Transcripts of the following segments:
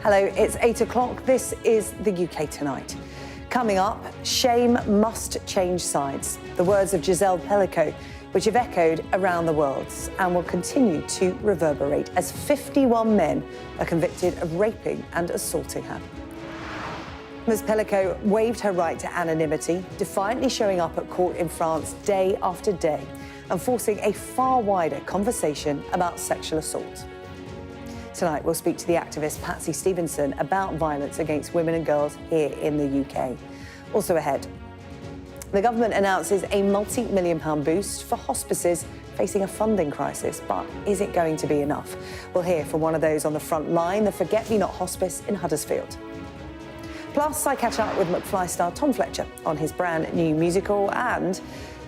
Hello, it's 8 o'clock. This is the UK Tonight. Coming up, shame must change sides. The words of Gisele Pelicot, which have echoed around the world and will continue to reverberate as 51 men are convicted of raping and assaulting her. Ms. Pelicot waived her right to anonymity, defiantly showing up at court in France day after day and forcing a far wider conversation about sexual assault. Tonight, we'll speak to the activist Patsy Stevenson about violence against women and girls here in the UK. Also ahead, the government announces a multi-million-pound boost for hospices facing a funding crisis, but is it going to be enough? We'll hear from one of those on the front line, the Forget-Me-Not Hospice in Huddersfield. Plus, I catch up with McFly star Tom Fletcher on his brand new musical and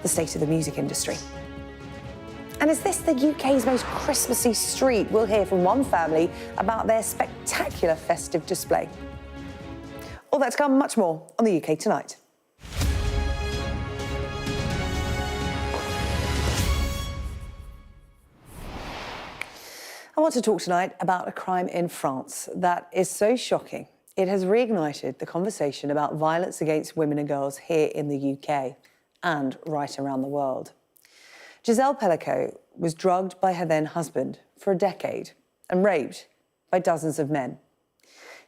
the state of the music industry. And is this the UK's most Christmassy street? We'll hear from one family about their spectacular festive display. All that to come, much more on the UK Tonight. I want to talk tonight about a crime in France that is so shocking. It has reignited the conversation about violence against women and girls here in the UK and right around the world. Gisele Pelicot was drugged by her then husband for a decade and raped by dozens of men.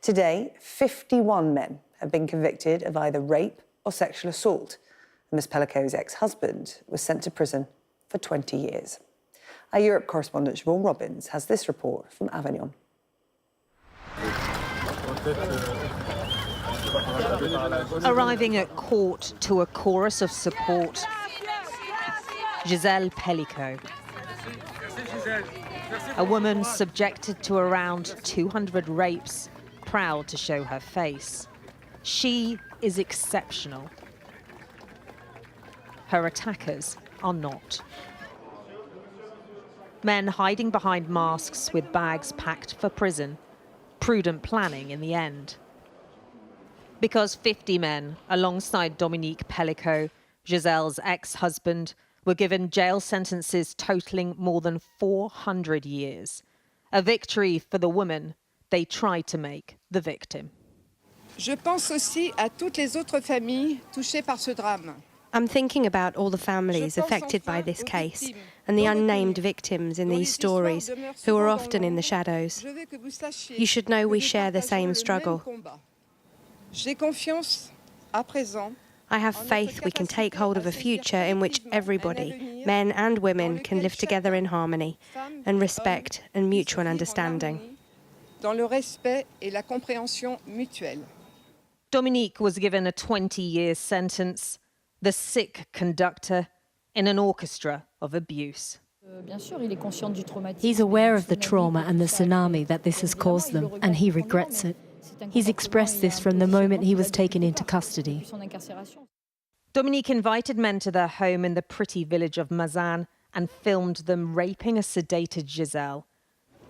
Today, 51 men have been convicted of either rape or sexual assault. Ms. Pelicot's ex-husband was sent to prison for 20 years. Our Europe correspondent Siobhan Robbins has this report from Avignon. Arriving at court to a chorus of support, Gisele Pelicot, a woman subjected to around 200 rapes, proud to show her face. She is exceptional. Her attackers are not. Men hiding behind masks with bags packed for prison. Prudent planning in the end. Because 50 men, alongside Dominique Pelicot, Gisele's ex-husband, were given jail sentences totaling more than 400 years. A victory for the woman they tried to make the victim. Je pense aussi à toutes les autres familles touchées par ce drame. I'm thinking about all the families affected by this case and the unnamed victims in these stories who are often in the shadows. You should know we share the same struggle. J'ai confiance à présent. I have faith we can take hold of a future in which everybody, men and women, can live together in harmony and respect and mutual understanding. Dans le respect et la compréhension mutuelle. Dominique was given a 20-year sentence, the sick conductor in an orchestra of abuse. He's aware of the trauma and the tsunami that this has caused them, and he regrets it. He's expressed this from the moment he was taken into custody. Dominique invited men to their home in the pretty village of Mazan and filmed them raping a sedated Gisele,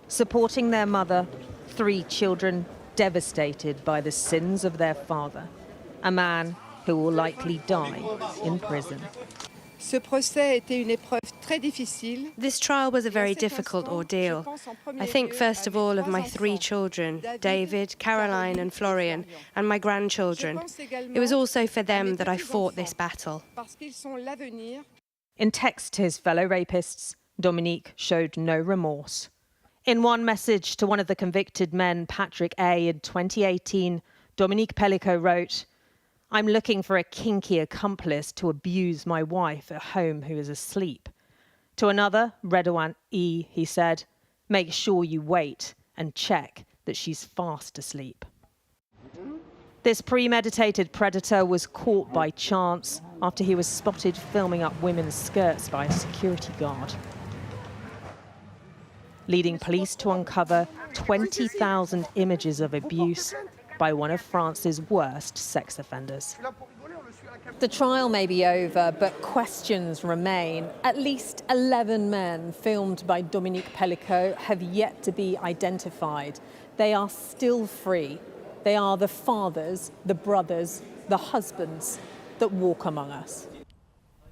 supporting their mother, 3 children devastated by the sins of their father, a man who will likely die in prison. Ce procès était une épreuve très difficile. This trial was a very difficult ordeal. I think first of all of my 3 children, David, Caroline and Florian, and my grandchildren. It was also for them that I fought this battle. In text to his fellow rapists, Dominique showed no remorse. In one message to one of the convicted men, Patrick A., in 2018, Dominique Pelicot wrote, "I'm looking for a kinky accomplice to abuse my wife at home who is asleep." To another, Redouan E., he said, "Make sure you wait and check that she's fast asleep." This premeditated predator was caught by chance after he was spotted filming up women's skirts by a security guard, leading police to uncover 20,000 images of abuse by one of France's worst sex offenders. The trial may be over, but questions remain. At least 11 men filmed by Dominique Pelicot have yet to be identified. They are still free. They are the fathers, the brothers, the husbands that walk among us.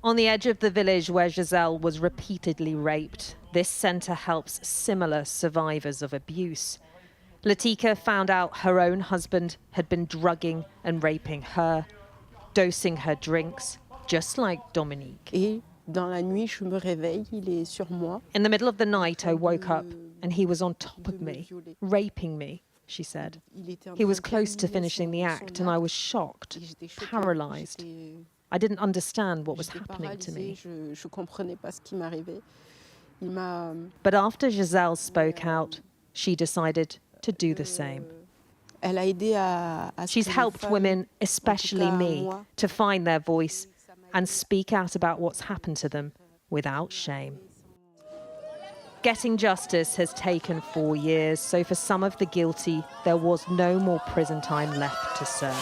On the edge of the village where Gisele was repeatedly raped, this centre helps similar survivors of abuse. Latika found out her own husband had been drugging and raping her, dosing her drinks, just like Dominique. Et dans la nuit, je me réveille, il est sur moi. In the middle of the night, I woke up and he was on top of me, raping me, she said. He was close to finishing the act and I was shocked, paralysed. I didn't understand what was happening to me. Je comprenais pas ce qui m'arrivait. But after Gisele spoke out, she decided to do the same. She's helped women, especially me, to find their voice and speak out about what's happened to them without shame. Getting justice has taken 4 years, so for some of the guilty, there was no more prison time left to serve.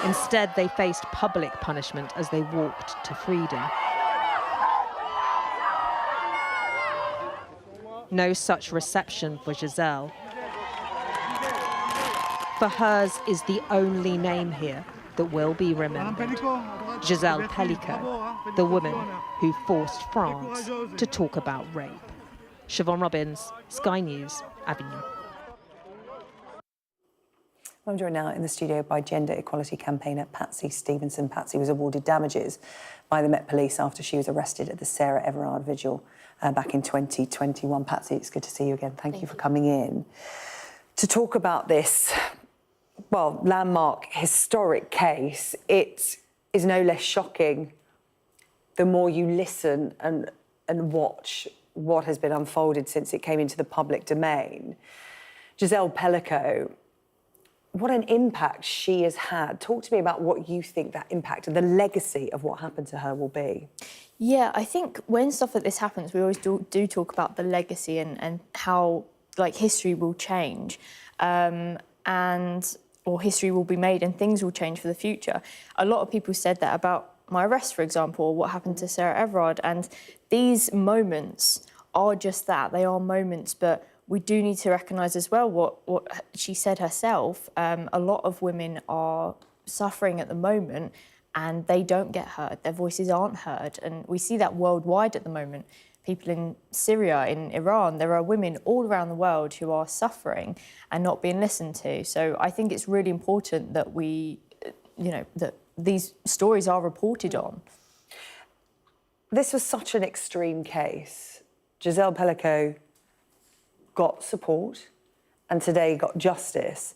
Instead, they faced public punishment as they walked to freedom. No such reception for Gisele. For hers is the only name here that will be remembered. Gisele Pelicot, the woman who forced France to talk about rape. Siobhan Robbins, Sky News, Avignon. I'm joined now in the studio by gender equality campaigner Patsy Stevenson. Patsy was awarded damages by the Met Police after she was arrested at the Sarah Everard vigil back in 2021. Patsy, it's good to see you again. Thank you for coming in to talk about this, well, landmark, historic case. It is no less shocking the more you listen and watch what has been unfolded since it came into the public domain. Gisele Pelicot, what an impact she has had. Talk to me about what you think that impact and the legacy of what happened to her will be. Yeah, I think when stuff like this happens, we always do talk about the legacy and how, like, history will change or history will be made and things will change for the future. A lot of people said that about my arrest, for example, or what happened to Sarah Everard. And these moments are just that. They are moments, but we do need to recognise as well what she said herself. A lot of women are suffering at the moment and they don't get heard. Their voices aren't heard. And we see that worldwide at the moment. People in Syria, in Iran, there are women all around the world who are suffering and not being listened to. So I think it's really important that that these stories are reported on. This was such an extreme case. Gisele Pelicot got support and today got justice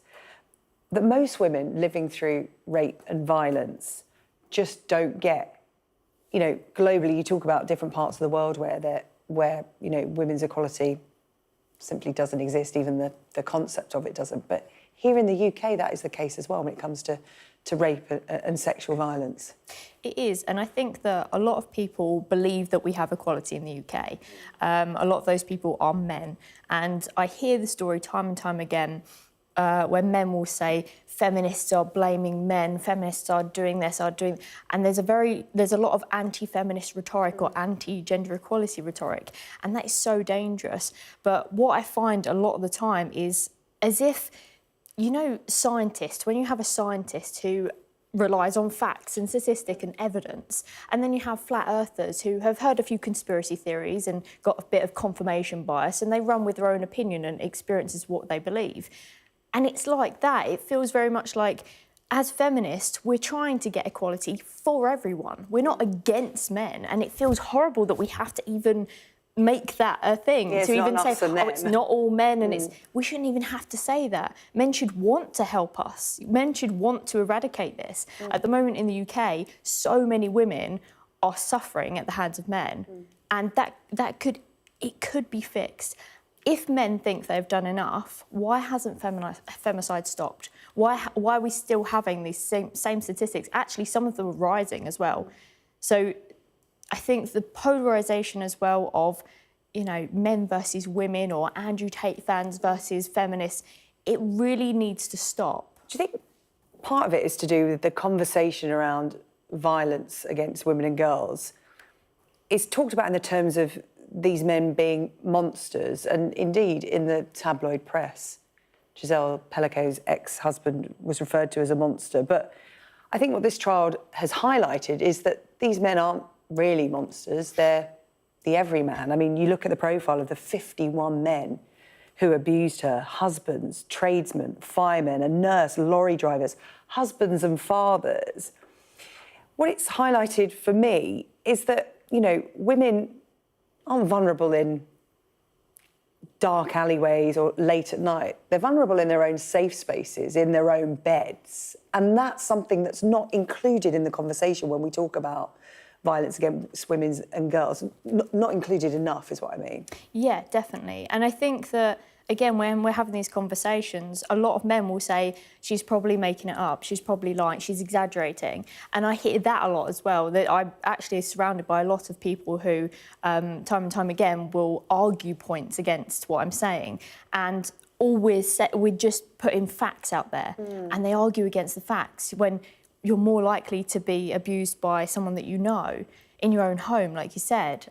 that most women living through rape and violence just don't get. You know, globally, you talk about different parts of the world where women's equality simply doesn't exist, even the concept of it doesn't. But here in the UK, that is the case as well when it comes to rape and sexual violence. It is, and I think that a lot of people believe that we have equality in the UK. A lot of those people are men, and I hear the story time and time again where men will say feminists are blaming men, feminists are doing this, and there's a lot of anti-feminist rhetoric or anti-gender equality rhetoric, and that is so dangerous. But what I find a lot of the time is as if, scientists, when you have a scientist who relies on facts and statistic and evidence, and then you have flat earthers who have heard a few conspiracy theories and got a bit of confirmation bias, and they run with their own opinion and experiences what they believe. And it's like that. It feels very much like, as feminists, we're trying to get equality for everyone. We're not against men, and it feels horrible that we have to even make that a thing, yeah, to even say, oh, it's not all men, and we shouldn't even have to say that. Men should want to help us. Men should want to eradicate this. At the moment in the UK, so many women are suffering at the hands of men, and that could be fixed. If men think they've done enough, why hasn't femicide stopped? Why are we still having these same statistics? Actually, some of them are rising as well. So I think the polarisation as well of, men versus women or Andrew Tate fans versus feminists, it really needs to stop. Do you think part of it is to do with the conversation around violence against women and girls? It's talked about in the terms of these men being monsters, and indeed in the tabloid press, Gisele Pelicot's ex-husband was referred to as a monster. But I think what this trial has highlighted is that these men aren't really monsters. They're the everyman. I mean, you look at the profile of the 51 men who abused her, husbands, tradesmen, firemen, a nurse, lorry drivers, husbands and fathers. What it's highlighted for me is that, you know, women aren't vulnerable in dark alleyways or late at night. They're vulnerable in their own safe spaces, in their own beds. And that's something that's not included in the conversation when we talk about violence against women and girls. Not included enough is what I mean. Yeah, definitely. And I think that, again, when we're having these conversations, a lot of men will say, she's probably making it up, she's probably lying, she's exaggerating. And I hear that a lot as well, that I'm actually surrounded by a lot of people who, time and time again, will argue points against what I'm saying. And we're just putting facts out there, and they argue against the facts when you're more likely to be abused by someone that you know in your own home, like you said.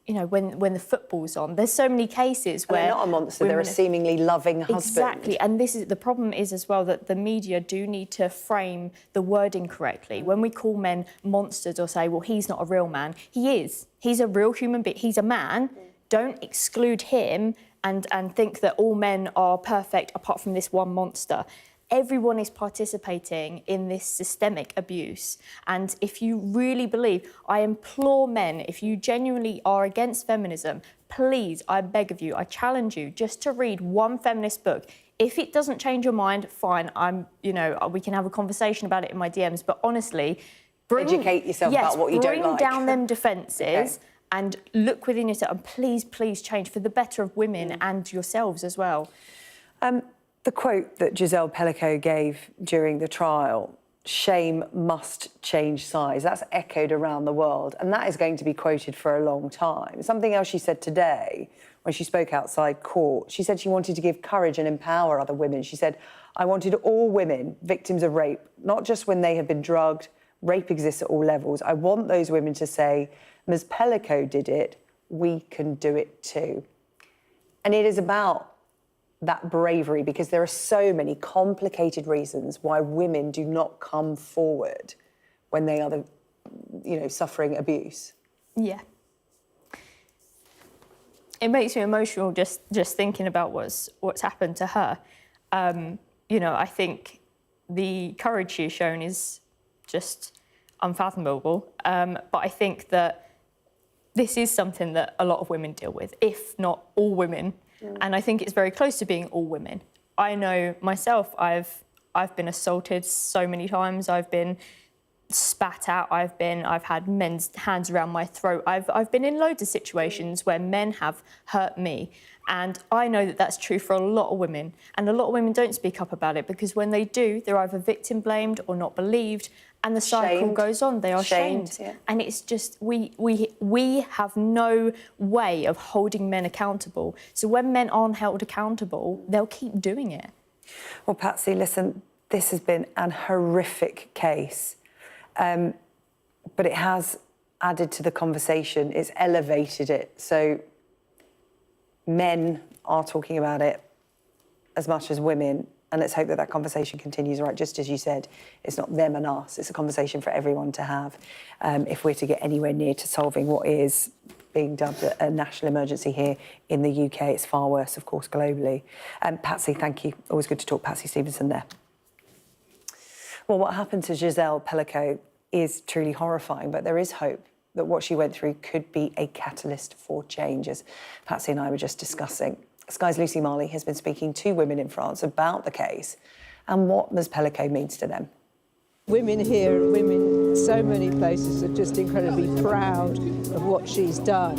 You know, when the football's on, there's so many cases where they're not a monster; they're a seemingly loving husband. Exactly, and the problem is as well that the media do need to frame the wording correctly. When we call men monsters or say, "Well, he's not a real man," he is. He's a real human being. He's a man. Don't exclude him and think that all men are perfect apart from this one monster. Everyone is participating in this systemic abuse. And if you really believe, I implore men, if you genuinely are against feminism, please, I beg of you, I challenge you just to read one feminist book. If it doesn't change your mind, fine, we can have a conversation about it in my DMs, but honestly, educate yourself about what you don't like. Bring down them defences and look within yourself, and please change for the better of women and yourselves as well. The quote that Gisele Pelicot gave during the trial, shame must change size, that's echoed around the world, and that is going to be quoted for a long time. Something else she said today, when she spoke outside court, she said she wanted to give courage and empower other women. She said, I wanted all women victims of rape, not just when they have been drugged. Rape exists at all levels. I want those women to say, Ms. Pelicot did it, we can do it too. And it is about that bravery, because there are so many complicated reasons why women do not come forward when they are suffering abuse. Yeah. It makes me emotional just thinking about what's happened to her. I think the courage she's shown is just unfathomable. But I think that this is something that a lot of women deal with, if not all women. And I think it's very close to being all women. I know myself, I've been assaulted so many times. I've been spat at. I've had men's hands around my throat. I've been in loads of situations where men have hurt me. And I know that that's true for a lot of women. And a lot of women don't speak up about it because when they do, they're either victim blamed or not believed. And the cycle goes on. They are shamed. Yeah. And it's just, we have no way of holding men accountable. So when men aren't held accountable, they'll keep doing it. Well, Patsy, listen, this has been an horrific case. But it has added to the conversation. It's elevated it. So men are talking about it as much as women. And let's hope that that conversation continues, right? Just as you said, it's not them and us. It's a conversation for everyone to have if we're to get anywhere near to solving what is being dubbed a national emergency here in the UK. It's far worse, of course, globally. Patsy, thank you. Always good to talk. Patsy Stevenson there. Well, what happened to Gisele Pelicot is truly horrifying, but there is hope that what she went through could be a catalyst for change, as Patsy and I were just discussing. Sky's Lucy Marley has been speaking to women in France about the case and what Ms. Pelicot means to them. Women here and women in so many places are just incredibly proud of what she's done.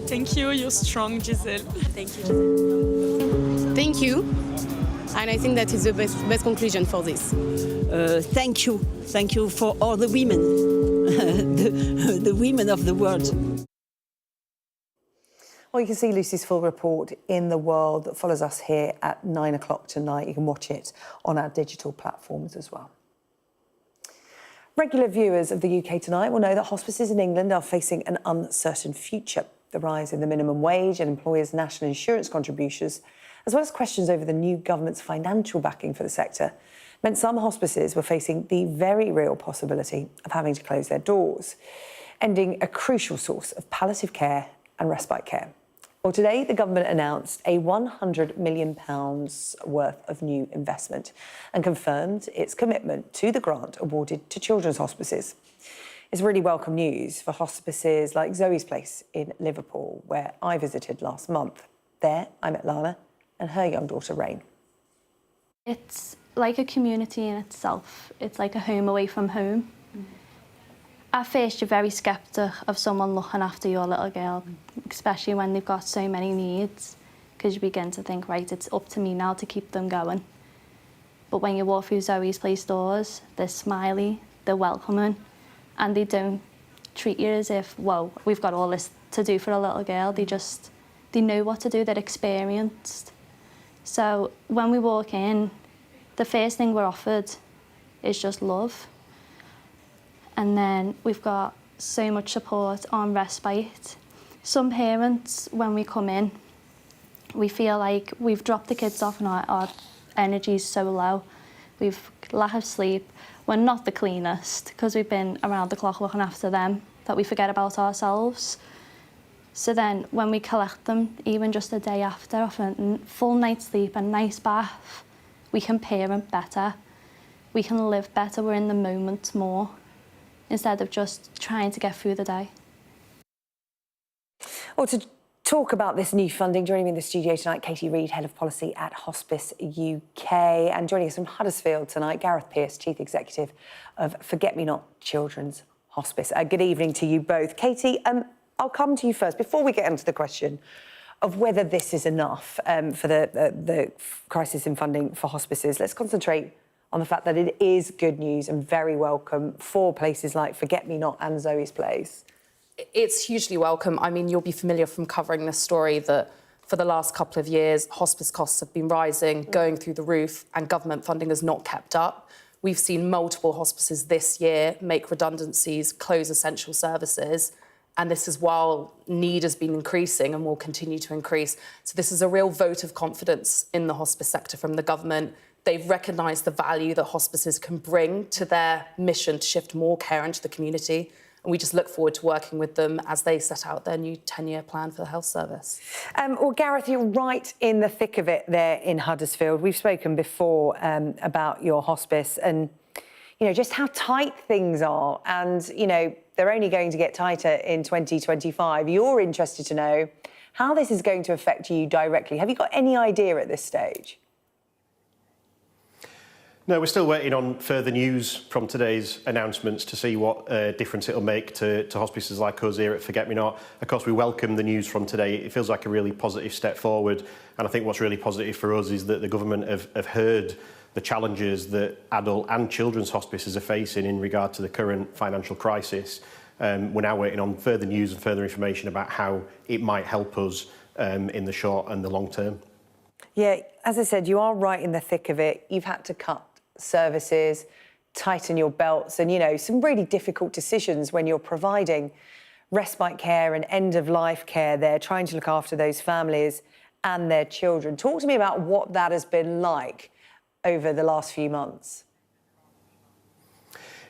Thank you, you're strong, Gisele. Thank you, Gisele. Thank you. And I think that is the best conclusion for this. Thank you. Thank you for all the women, the women of the world. Well, you can see Lucy's full report in The World that follows us here at 9 o'clock tonight. You can watch it on our digital platforms as well. Regular viewers of the UK Tonight will know that hospices in England are facing an uncertain future. The rise in the minimum wage and employers' national insurance contributions, as well as questions over the new government's financial backing for the sector, meant some hospices were facing the very real possibility of having to close their doors. ending a crucial source of palliative care and respite care. Well, today the government announced a £100 million worth of new investment and confirmed its commitment to the grant awarded to children's hospices. It's really welcome news for hospices like Zoe's Place in Liverpool, where I visited last month. There, I met Lana and her young daughter, Rain. It's like a community in itself. It's like a home away from home. At first, you're very sceptic of someone looking after your little girl, especially when they've got so many needs, because you begin to think, right, it's up to me now to keep them going. But when you walk through Zoe's Place doors, they're smiley, they're welcoming, and they don't treat you as if, well, we've got all this to do for a little girl. They know what to do, they're experienced. So when we walk in, the first thing we're offered is just love. And then we've got so much support on respite. Some parents, when we come in, we feel like we've dropped the kids off and our energy's so low. We've lack of sleep. We're not the cleanest because we've been around the clock looking after them, that we forget about ourselves. So then when we collect them, even just a day after, a full night's sleep, a nice bath, we can parent better. We can live better, we're in the moment more, instead of just trying to get through the day. Well, to talk about this new funding, joining me in the studio tonight, Katie Reid, Head of Policy at Hospice UK, and joining us from Huddersfield tonight, Gareth Pearce, Chief Executive of Forget Me Not Children's Hospice. Good evening to you both. Katie, I'll come to you first. Before we get into the question of whether this is enough for the crisis in funding for hospices, let's concentrate on the fact that it is good news and very welcome for places like Forget Me Not and Zoe's Place. It's hugely welcome. I mean, you'll be familiar from covering this story that for the last couple of years, hospice costs have been rising, going through the roof, and government funding has not kept up. We've seen multiple hospices this year make redundancies, close essential services, and this is while need has been increasing and will continue to increase. So this is a real vote of confidence in the hospice sector from the government. They've recognised the value that hospices can bring to their mission to shift more care into the community. And we just look forward to working with them as they set out their new 10-year plan for the health service. Well, Gareth, you're right in the thick of it there in Huddersfield. We've spoken before about your hospice and, you know, just how tight things are. And, you know, they're only going to get tighter in 2025. You're interested to know how this is going to affect you directly. Have you got any idea at this stage? No, we're still waiting on further news from today's announcements to see what difference it'll make to hospices like us here at Forget Me Not. Of course, we welcome the news from today. It feels like a really positive step forward. And I think what's really positive for us is that the government have heard the challenges that adult and children's hospices are facing in regard to the current financial crisis. We're now waiting on further news and further information about how it might help us in the short and the long term. Yeah, as I said, you are right in the thick of it. You've had to cut services, tighten your belts, and, you know, some really difficult decisions when you're providing respite care and end-of-life care there, trying to look after those families and their children. Talk to me about what that has been like over the last few months.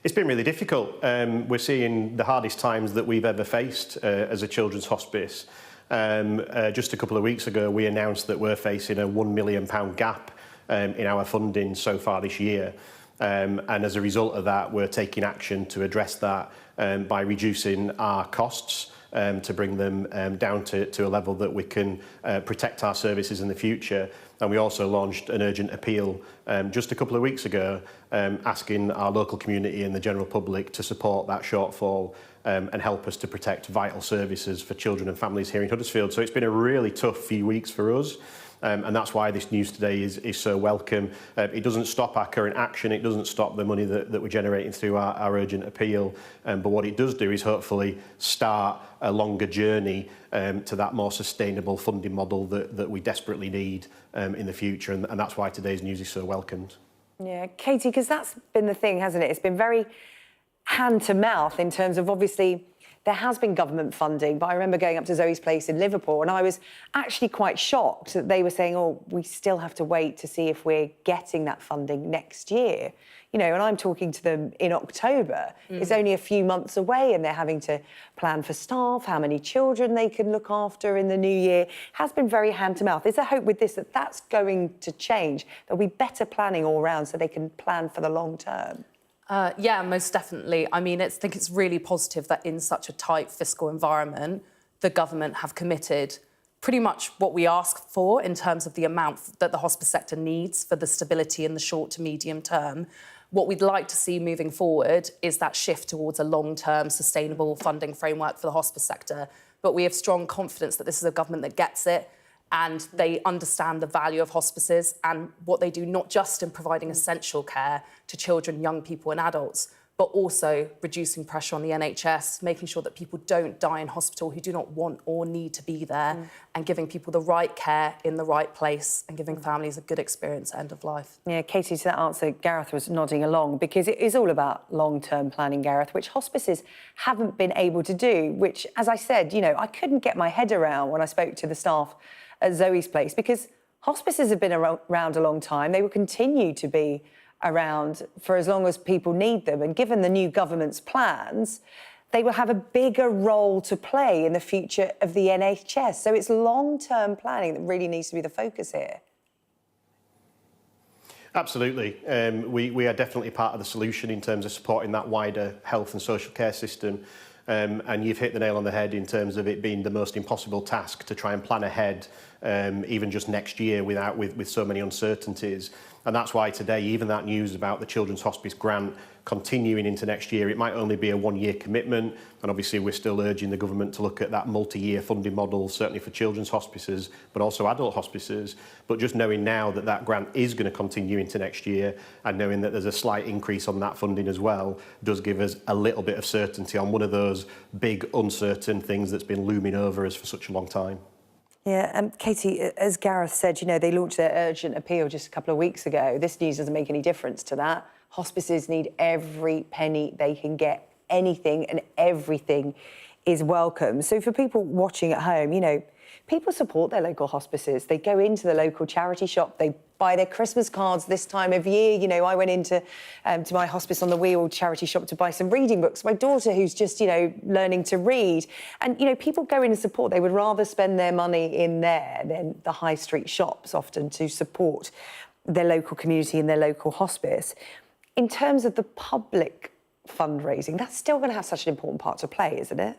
It's been really difficult. We're seeing the hardest times that we've ever faced as a children's hospice. Just a couple of weeks ago, we announced that we're facing a £1 million gap in our funding so far this year. And as a result of that, we're taking action to address that by reducing our costs to bring them down to a level that we can protect our services in the future. And we also launched an urgent appeal just a couple of weeks ago, asking our local community and the general public to support that shortfall and help us to protect vital services for children and families here in Huddersfield. So it's been a really tough few weeks for us. And that's why this news today is so welcome. It doesn't stop our current action, it doesn't stop the money that we're generating through our urgent appeal, but what it does do is hopefully start a longer journey to that more sustainable funding model that we desperately need in the future, and that's why today's news is so welcomed. Yeah, Katie, because that's been the thing, hasn't it? It's been very hand to mouth in terms of, obviously, there has been government funding, but I remember going up to Zoe's place in Liverpool and I was actually quite shocked that they were saying, oh, we still have to wait to see if we're getting that funding next year. You know, and I'm talking to them in October. It's only a few months away and they're having to plan for staff, how many children they can look after in the new year. It has been very hand to mouth. Is there hope with this that that's going to change? There'll be better planning all round so they can plan for the long term? Yeah, most definitely. I mean, I think it's really positive that in such a tight fiscal environment, the government have committed pretty much what we ask for in terms of the amount that the hospice sector needs for the stability in the short to medium term. What we'd like to see moving forward is that shift towards a long-term sustainable funding framework for the hospice sector. But we have strong confidence that this is a government that gets it and they understand the value of hospices and what they do, not just in providing essential care to children, young people and adults, but also reducing pressure on the NHS, making sure that people don't die in hospital who do not want or need to be there, and giving people the right care in the right place and giving families a good experience at end of life. Yeah, Katie, to that answer, Gareth was nodding along because it is all about long-term planning, Gareth, which hospices haven't been able to do, which, as I said, you know, I couldn't get my head around when I spoke to the staff at Zoe's place because hospices have been around a long time. They will continue to be around for as long as people need them. And given the new government's plans, they will have a bigger role to play in the future of the NHS. So it's long-term planning that really needs to be the focus here. Absolutely. We are definitely part of the solution in terms of supporting that wider health and social care system. And you've hit the nail on the head in terms of it being the most impossible task to try and plan ahead, even just next year with so many uncertainties. And that's why today, even that news about the Children's Hospice grant continuing into next year, it might only be a one-year commitment. And obviously, we're still urging the government to look at that multi-year funding model, certainly for children's hospices, but also adult hospices. But just knowing now that that grant is going to continue into next year and knowing that there's a slight increase on that funding as well does give us a little bit of certainty on one of those big uncertain things that's been looming over us for such a long time. Yeah, and Katie, as Gareth said, you know, they launched their urgent appeal just a couple of weeks ago. This news doesn't make any difference to that. Hospices need every penny they can get. Anything and everything is welcome. So for people watching at home, you know, people support their local hospices. They go into the local charity shop. They buy their Christmas cards this time of year. You know, I went into to my Hospice on the Wheel charity shop to buy some reading books. My daughter, who's just, you know, learning to read. And, you know, people go in and support. They would rather spend their money in there than the high street shops often to support their local community and their local hospice. In terms of the public fundraising, that's still going to have such an important part to play, isn't it?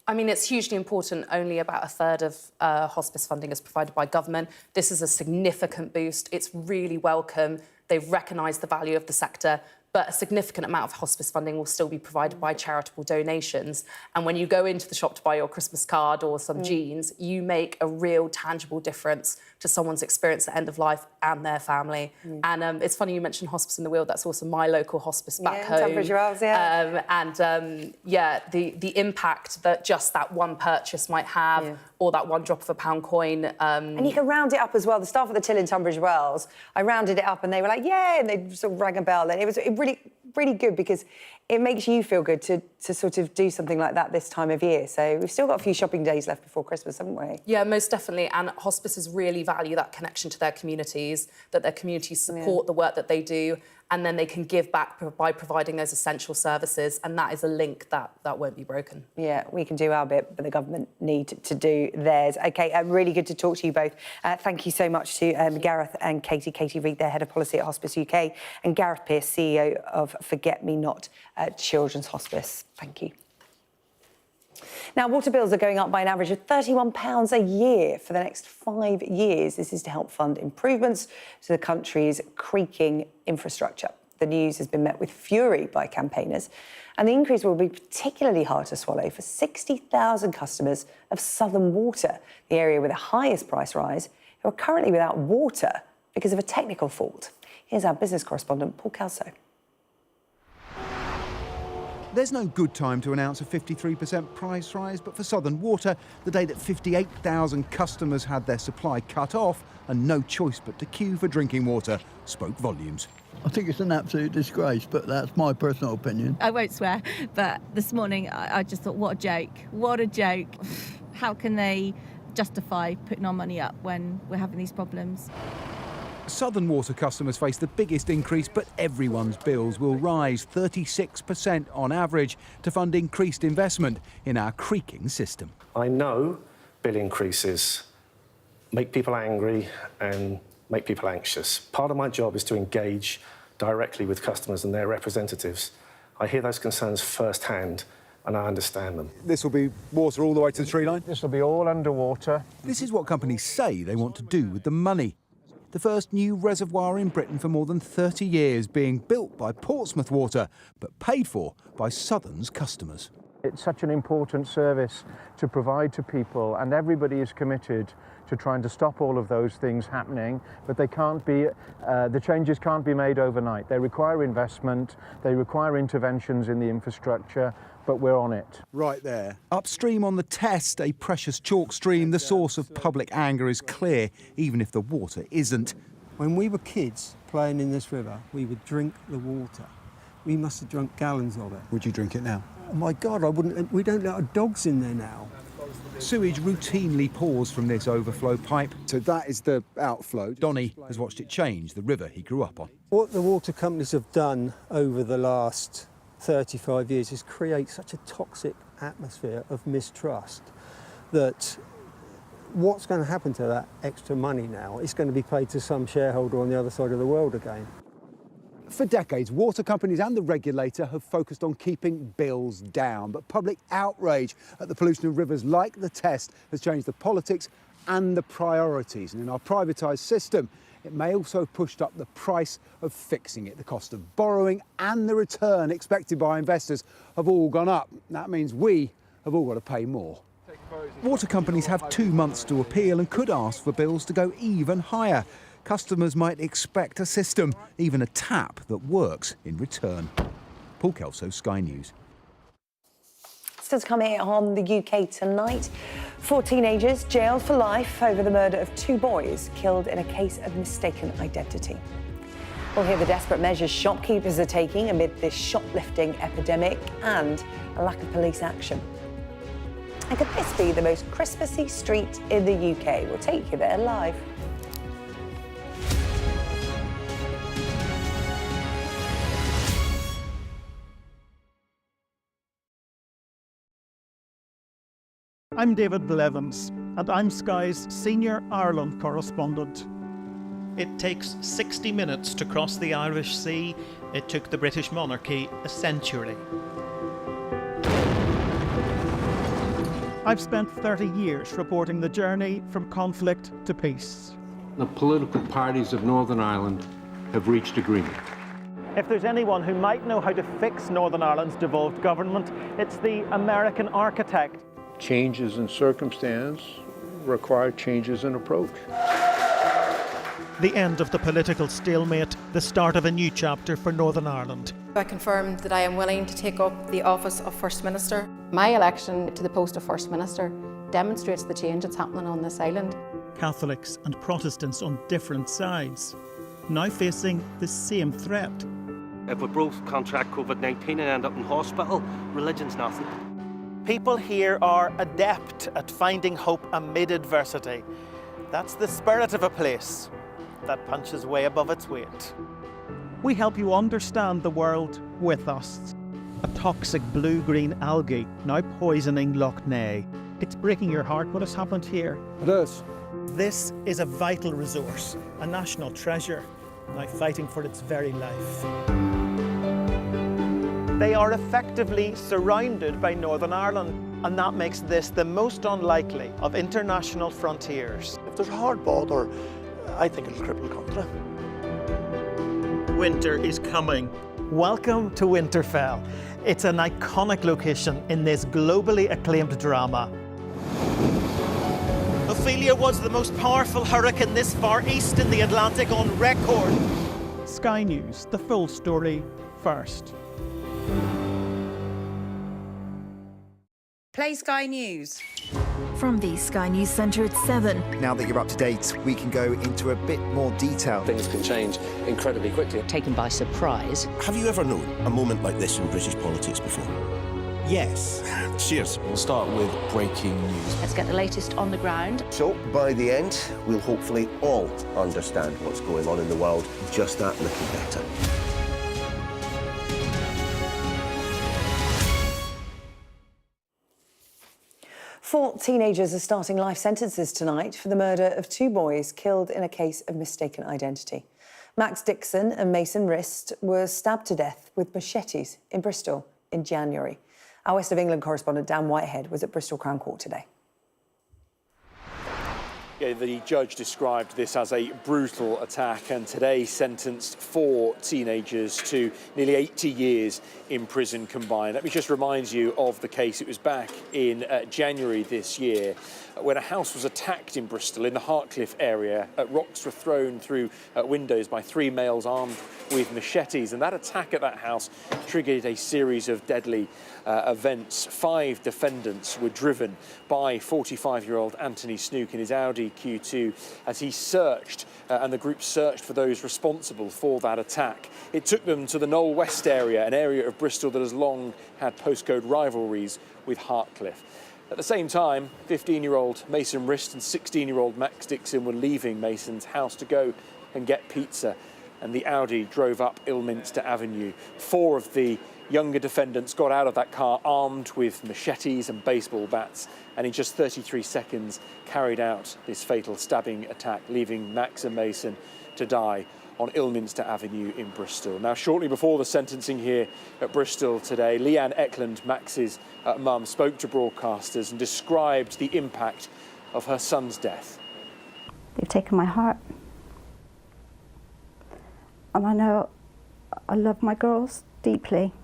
I mean, it's hugely important. Only about a third of hospice funding is provided by government. This is a significant boost. It's really welcome. They've recognised the value of the sector, but a significant amount of hospice funding will still be provided by charitable donations. And when you go into the shop to buy your Christmas card or some jeans, you make a real tangible difference to someone's experience at end of life and their family. And it's funny you mentioned Hospice in the Wheel. That's also my local hospice back home. Tunbridge Wells, yeah, the impact that just that one purchase might have, or that one drop of a pound coin. And you can round it up as well. The staff at the till in Tunbridge Wells, I rounded it up and they were like, yeah, and they sort of rang a bell. And it was really good because it makes you feel good to sort of do something like that this time of year. So we've still got a few shopping days left before Christmas, haven't we? Yeah, most definitely. And hospices really value that connection to their communities, that their communities support the work that they do, and then they can give back by providing those essential services. And that is a link that won't be broken. Yeah, we can do our bit, but the government need to do theirs. OK, really good to talk to you both. Thank you so much to Gareth and Katie. Katie Reid, their Head of Policy at Hospice UK, and Gareth Pearce, CEO of Forget Me Not Children's Hospice. Thank you. Now, water bills are going up by an average of £31 a year for the next 5 years. This is to help fund improvements to the country's creaking infrastructure. The news has been met with fury by campaigners, and the increase will be particularly hard to swallow for 60,000 customers of Southern Water, the area with the highest price rise, who are currently without water because of a technical fault. Here's our business correspondent, Paul Kelso. There's no good time to announce a 53% price rise, but for Southern Water, the day that 58,000 customers had their supply cut off and no choice but to queue for drinking water spoke volumes. I think it's an absolute disgrace, but that's my personal opinion. I won't swear, but this morning I just thought, what a joke. What a joke. How can they justify putting our money up when we're having these problems? Southern Water customers face the biggest increase, but everyone's bills will rise 36% on average to fund increased investment in our creaking system. I know bill increases make people angry and make people anxious. Part of my job is to engage directly with customers and their representatives. I hear those concerns firsthand and I understand them. This will be water all the way to the tree line? This will be all underwater. This is what companies say they want to do with the money. The first new reservoir in Britain for more than 30 years, being built by Portsmouth Water, but paid for by Southern's customers. It's such an important service to provide to people, and everybody is committed to trying to stop all of those things happening, but they can't be, the changes can't be made overnight. They require investment, they require interventions in the infrastructure, but we're on it. Right there. Upstream on the Test, a precious chalk stream, the source of public anger is clear, even if the water isn't. When we were kids playing in this river, we would drink the water. We must have drunk gallons of it. Would you drink it now? Oh my God, I wouldn't. We don't let our dogs in there now. Sewage routinely pours from this overflow pipe. So that is the outflow. Donny has watched it change the river he grew up on. What the water companies have done over the last 35 years is create such a toxic atmosphere of mistrust that what's going to happen to that extra money now? It's going to be paid to some shareholder on the other side of the world again. For decades, water companies and the regulator have focused on keeping bills down, but public outrage at the pollution of rivers like the Test has changed the politics and the priorities. And in our privatised system, it may also have pushed up the price of fixing it. The cost of borrowing and the return expected by investors have all gone up. That means we have all got to pay more. Water companies have 2 months to appeal and could ask for bills to go even higher. Customers might expect a system, even a tap, that works in return. Paul Kelso, Sky News. Still to come here on the UK tonight. 4 teenagers jailed for life over the murder of 2 boys killed in a case of mistaken identity. We'll hear the desperate measures shopkeepers are taking amid this shoplifting epidemic and a lack of police action. And could this be the most Christmassy street in the UK? We'll take you there live. I'm David Blevins, and I'm Sky's senior Ireland correspondent. It takes 60 minutes to cross the Irish Sea. It took the British monarchy a century. I've spent 30 years reporting the journey from conflict to peace. The political parties of Northern Ireland have reached agreement. If there's anyone who might know how to fix Northern Ireland's devolved government, it's the American architect. Changes in circumstance require changes in approach. The end of the political stalemate, the start of a new chapter for Northern Ireland. I confirm that I am willing to take up the office of First Minister. My election to the post of First Minister demonstrates the change that's happening on this island. Catholics and Protestants on different sides, now facing the same threat. If we both contract COVID-19 and end up in hospital, religion's nothing. People here are adept at finding hope amid adversity. That's the spirit of a place that punches way above its weight. We help you understand the world with us. A toxic blue-green algae now poisoning Lough Neagh. It's breaking your heart what has happened here. It is. This is a vital resource, a national treasure, now fighting for its very life. They are effectively surrounded by Northern Ireland, and that makes this the most unlikely of international frontiers. If there's a hard border, I think it'll cripple the country. Winter is coming. Welcome to Winterfell. It's an iconic location in this globally acclaimed drama. Ophelia was the most powerful hurricane this far east in the Atlantic on record. Sky News, the full story first. Play Sky News. From the Sky News Centre at 7. Now that you're up to date, we can go into a bit more detail. Things can change incredibly quickly. Taken by surprise. Have you ever known a moment like this in British politics before? Yes. Cheers. We'll start with breaking news. Let's get the latest on the ground. So, by the end, we'll hopefully all understand what's going on in the world just that little better. Four teenagers are starting life sentences tonight for the murder of two boys killed in a case of mistaken identity. Max Dixon and Mason Rist were stabbed to death with machetes in Bristol in January. Our West of England correspondent Dan Whitehead was at Bristol Crown Court today. Yeah, the judge described this as a brutal attack and today sentenced four teenagers to nearly 80 years in prison combined. Let me just remind you of the case. It was back in January this year when a house was attacked in Bristol in the Hartcliffe area. Rocks were thrown through windows by three males armed with machetes, and that attack at that house triggered a series of deadly events. Five defendants were driven by 45-year-old Anthony Snook in his Audi Q2 as he searched and the group searched for those responsible for that attack. It took them to the Knoll West area, an area of Bristol that has long had postcode rivalries with Hartcliffe. At the same time, 15-year-old Mason Rist and 16-year-old Max Dixon were leaving Mason's house to go and get pizza, and the Audi drove up Ilminster Avenue. Four of the younger defendants got out of that car armed with machetes and baseball bats, and in just 33 seconds carried out this fatal stabbing attack, leaving Max and Mason to die on Ilminster Avenue in Bristol. Now, shortly before the sentencing here at Bristol today, Leanne Eklund, Max's mum, spoke to broadcasters and described the impact of her son's death. They've taken my heart. And I know I love my girls deeply,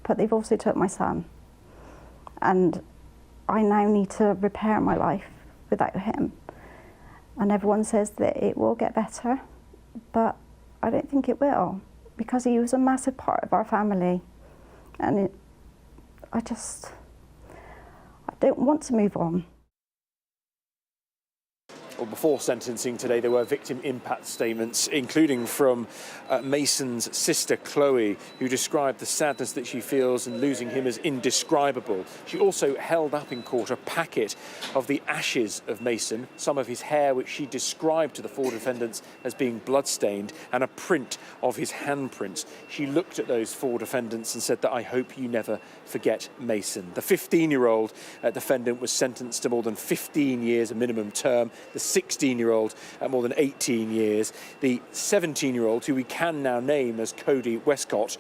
but they've also took my son. And I now need to repair my life without him. And everyone says that it will get better, but I don't think it will, because he was a massive part of our family. And I don't want to move on. Well, before sentencing today, there were victim impact statements, including from Mason's sister, Chloe, who described the sadness that she feels in losing him as indescribable. She also held up in court a packet of the ashes of Mason, some of his hair, which she described to the four defendants as being bloodstained, and a print of his handprints. She looked at those four defendants and said that, "I hope you never forget Mason." The 15-year-old defendant was sentenced to more than 15 years, a minimum term. The 16-year-old at more than 18 years. The 17-year-old, who we can now name as Cody Westcott,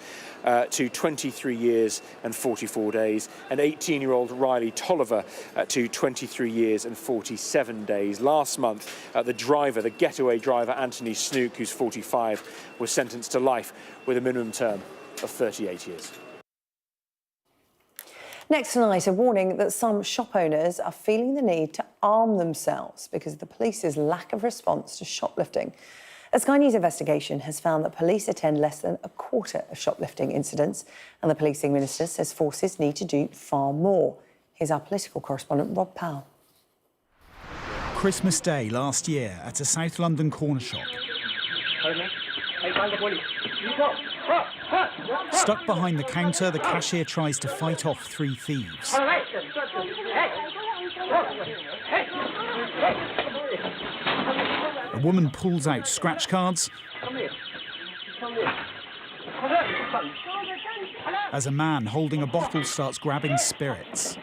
to 23 years and 44 days. And 18-year-old Riley Tolliver to 23 years and 47 days. Last month, the driver, the getaway driver, Anthony Snook, who's 45, was sentenced to life with a minimum term of 38 years. Next tonight, a warning that some shop owners are feeling the need to arm themselves because of the police's lack of response to shoplifting. A Sky News investigation has found that police attend less than a quarter of shoplifting incidents, and the policing minister says forces need to do far more. Here's our political correspondent, Rob Powell. Christmas Day last year at a South London corner shop. Stuck behind the counter, the cashier tries to fight off three thieves. A woman pulls out scratch cards as a man holding a bottle starts grabbing spirits.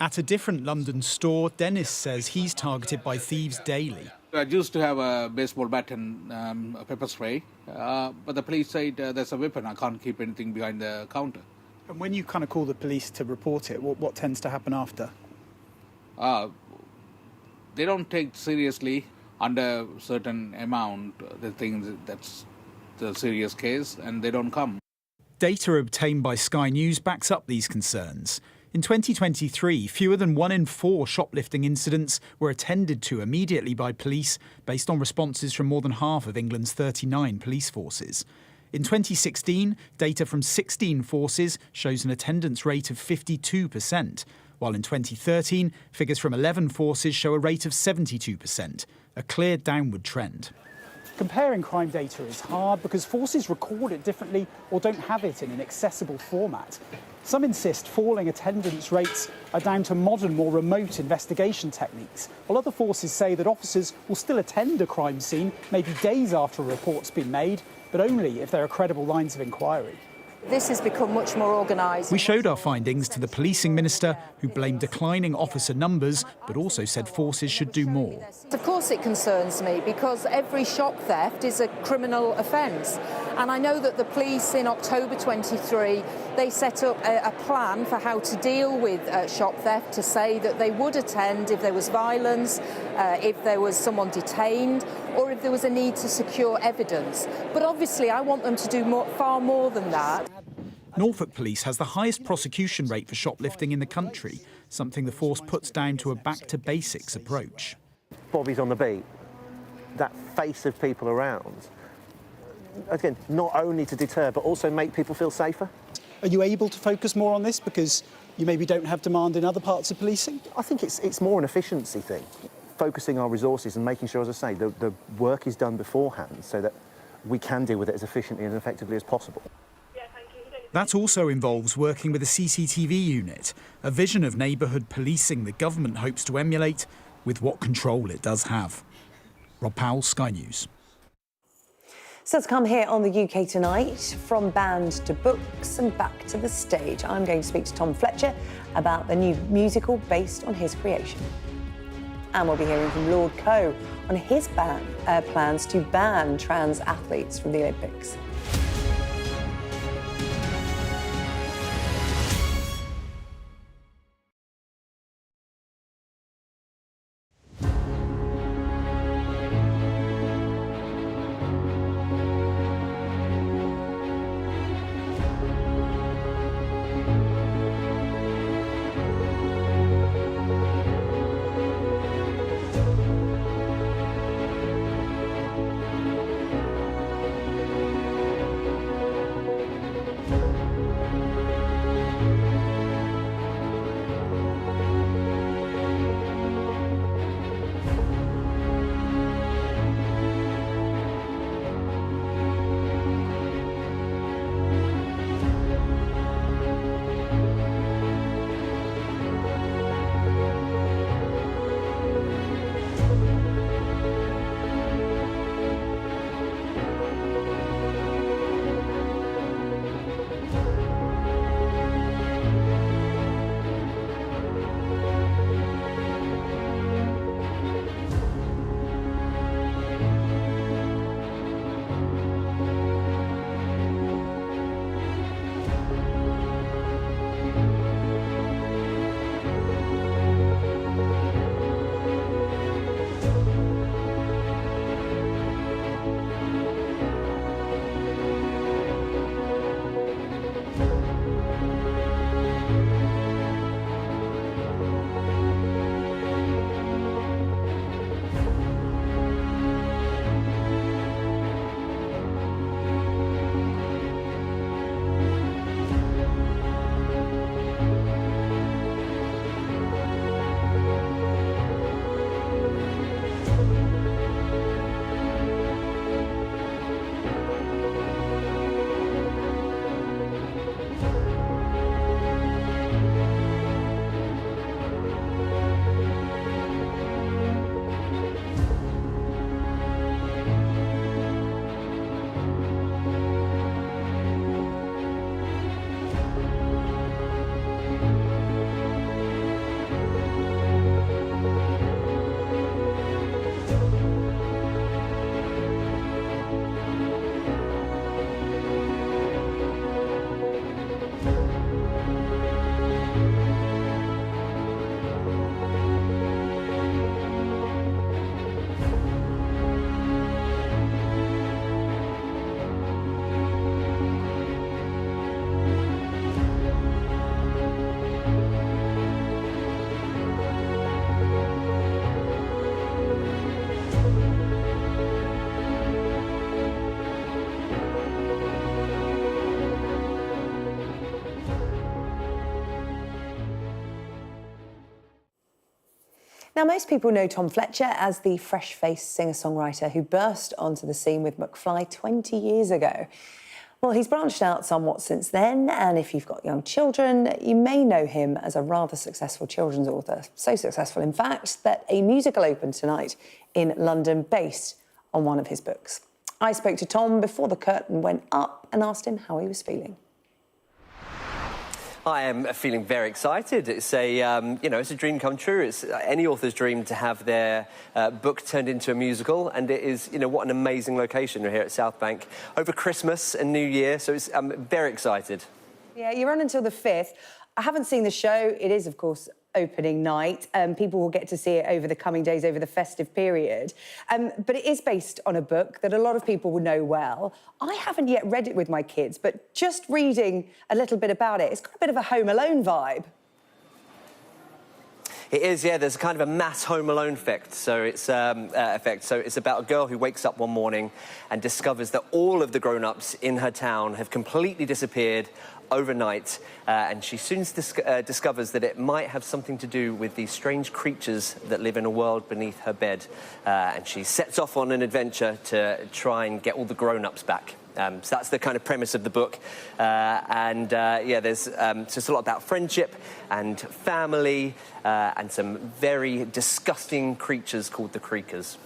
At a different London store, Dennis says he's targeted by thieves daily. I used to have a baseball bat and a pepper spray, but the police said there's a weapon. I can't keep anything behind the counter. And when you kind of call the police to report it, what tends to happen after? They don't take seriously under certain amount. They think that's the serious case, and they don't come. Data obtained by Sky News backs up these concerns. In 2023, fewer than 1 in 4 shoplifting incidents were attended to immediately by police, based on responses from more than half of England's 39 police forces. In 2016, data from 16 forces shows an attendance rate of 52%, while in 2013, figures from 11 forces show a rate of 72%, a clear downward trend. Comparing crime data is hard because forces record it differently or don't have it in an accessible format. Some insist falling attendance rates are down to modern, more remote investigation techniques, while other forces say that officers will still attend a crime scene, maybe days after a report's been made, but only if there are credible lines of inquiry. This has become much more organised. We showed our findings to the policing minister, who blamed declining officer numbers, but also said forces should do more. Of course it concerns me, because every shop theft is a criminal offence. And I know that the police in October 23, they set up a plan for how to deal with shop theft, to say that they would attend if there was violence, if there was someone detained, or if there was a need to secure evidence. But obviously I want them to do far more than that. Norfolk Police has the highest prosecution rate for shoplifting in the country, something the force puts down to a back-to-basics approach. Bobby's on the beat, that face of people around, again, not only to deter, but also make people feel safer. Are you able to focus more on this because you maybe don't have demand in other parts of policing? I think it's more an efficiency thing, focusing our resources and making sure, as I say, the work is done beforehand so that we can deal with it as efficiently and effectively as possible. That also involves working with a CCTV unit, a vision of neighbourhood policing the government hopes to emulate with what control it does have. Rob Powell, Sky News. So let's come here on the UK Tonight, from band to books and back to the stage. I'm going to speak to Tom Fletcher about the new musical based on his creation. And we'll be hearing from Lord Coe on his plans to ban trans athletes from the Olympics. Now, most people know Tom Fletcher as the fresh-faced singer-songwriter who burst onto the scene with McFly 20 years ago. Well, he's branched out somewhat since then, and if you've got young children, you may know him as a rather successful children's author. So successful, in fact, that a musical opened tonight in London based on one of his books. I spoke to Tom before the curtain went up and asked him how he was feeling. I am feeling very excited. It's a, it's a dream come true. It's any author's dream to have their book turned into a musical, and it is, what an amazing location. We're here at South Bank over Christmas and New Year, so I'm very excited. Yeah, you run until the 5th. I haven't seen the show. It is, of course, opening night. People will get to see it over the coming days, over the festive period. But it is based on a book that a lot of people will know well. I haven't yet read it with my kids, but just reading a little bit about it, it's got a bit of a Home Alone vibe. It is, yeah. There's kind of a mass Home Alone effect. So it's it's about a girl who wakes up one morning and discovers that all of the grown-ups in her town have completely disappeared overnight, and she soon discovers that it might have something to do with these strange creatures that live in a world beneath her bed, and she sets off on an adventure to try and get all the grown-ups back. So that's the kind of premise of the book, there's just a lot about friendship and family and some very disgusting creatures called the Creakers.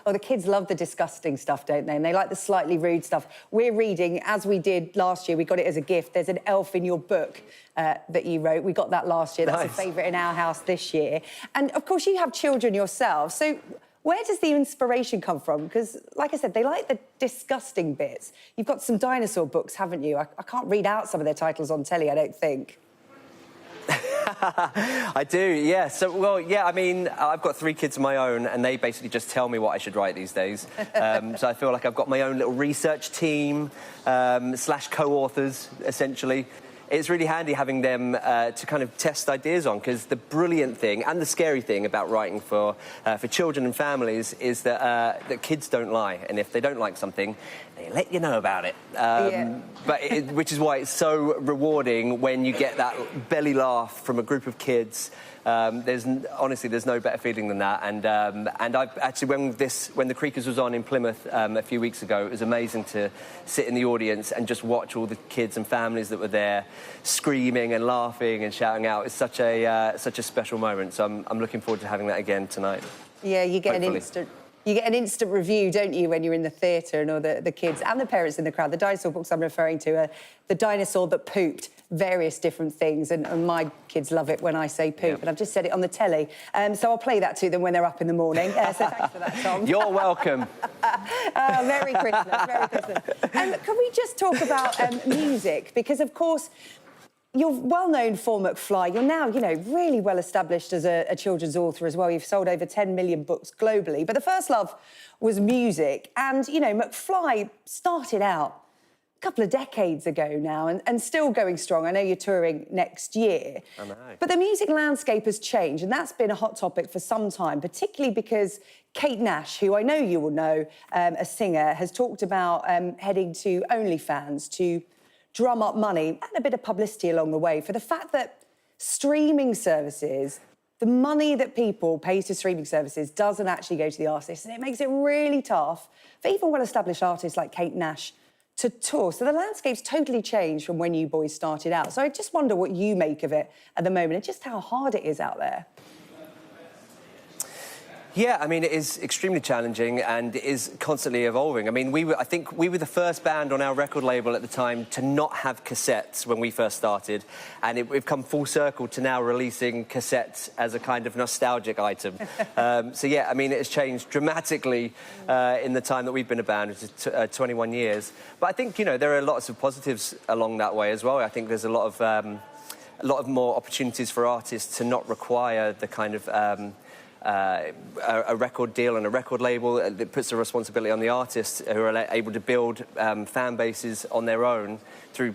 Well, the kids love the disgusting stuff, don't they? And they like the slightly rude stuff. We're reading, as we did last year, we got it as a gift. There's an elf in your book that you wrote. We got that last year. That's a favourite in our house this year. And, of course, you have children yourself. So where does the inspiration come from? Because, like I said, they like the disgusting bits. You've got some dinosaur books, haven't you? I can't read out some of their titles on telly, I don't think. I do, yeah. I mean, I've got 3 kids of my own, and they basically just tell me what I should write these days. So I feel like I've got my own little research team, / co-authors, essentially. It's really handy having them to kind of test ideas on, because the brilliant thing and the scary thing about writing for children and families is that kids don't lie, and if they don't like something, they let you know about it. Which is why it's so rewarding when you get that belly laugh from a group of kids. Honestly, there's no better feeling than that. And I've actually, when the Creakers was on in Plymouth a few weeks ago, it was amazing to sit in the audience and just watch all the kids and families that were there screaming and laughing and shouting out. It's such a special moment. So I'm looking forward to having that again tonight. Yeah, you get hopefully. You get an instant review, don't you, when you're in the theatre and all the kids and the parents in the crowd. The dinosaur books I'm referring to are the dinosaur that pooped, various different things, and my kids love it when I say poop, Yep. and I've just said it on the telly, so I'll play that to them when they're up in the morning. So thanks for that, Tom. You're welcome. Merry Christmas, Merry Christmas. Can we just talk about music? Because, of course, you're well known for McFly. You're now, really well established as a children's author as well. You've sold over 10 million books globally. But the first love was music. And, McFly started out a couple of decades ago now and still going strong. I know you're touring next year. I know. But the music landscape has changed, and that's been a hot topic for some time, particularly because Kate Nash, who I know you will know, a singer, has talked about heading to OnlyFans to drum up money and a bit of publicity along the way for the fact that streaming services, the money that people pay to streaming services doesn't actually go to the artists, and it makes it really tough for even well-established artists like Kate Nash to tour. So the landscape's totally changed from when you boys started out. So I just wonder what you make of it at the moment and just how hard it is out there. Yeah, I mean, it is extremely challenging and it is constantly evolving. I mean, I think we were the first band on our record label at the time to not have cassettes when we first started, and we've come full circle to now releasing cassettes as a kind of nostalgic item. So, yeah, I mean, it has changed dramatically in the time that we've been a band, which is 21 years. But I think, there are lots of positives along that way as well. I think there's a lot of more opportunities for artists to not require the kind of a record deal and a record label that puts the responsibility on the artists, who are able to build fan bases on their own through,